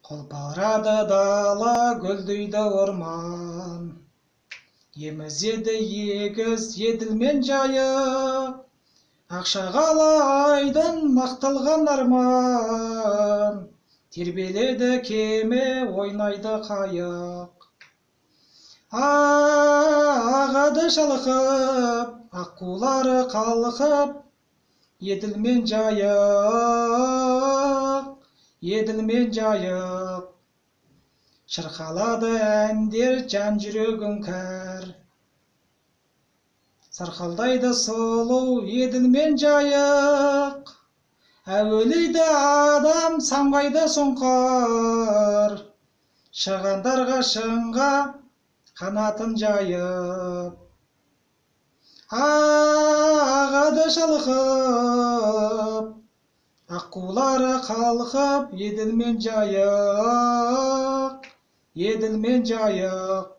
Kolparada dala, gөлдейді орман. Емізеді егіз, еділмен жайық. Ақшағала айдын мақталған арман. Тербеледі кеме, ойнайды қайық. Ағады шалқып, аққулары қалқып, еділмен жайық, еділмен жайық. Шырқалады әндер, жан жүрегің кәр. Сарқылдайды сұлу, еділмен жайық. Әуелейді адам, самғайды сұңқар. Шығандарға шыңға қанатын жайып. Ағады шалқып, аққулары қалқып, еділмен жайық, еділмен жайық.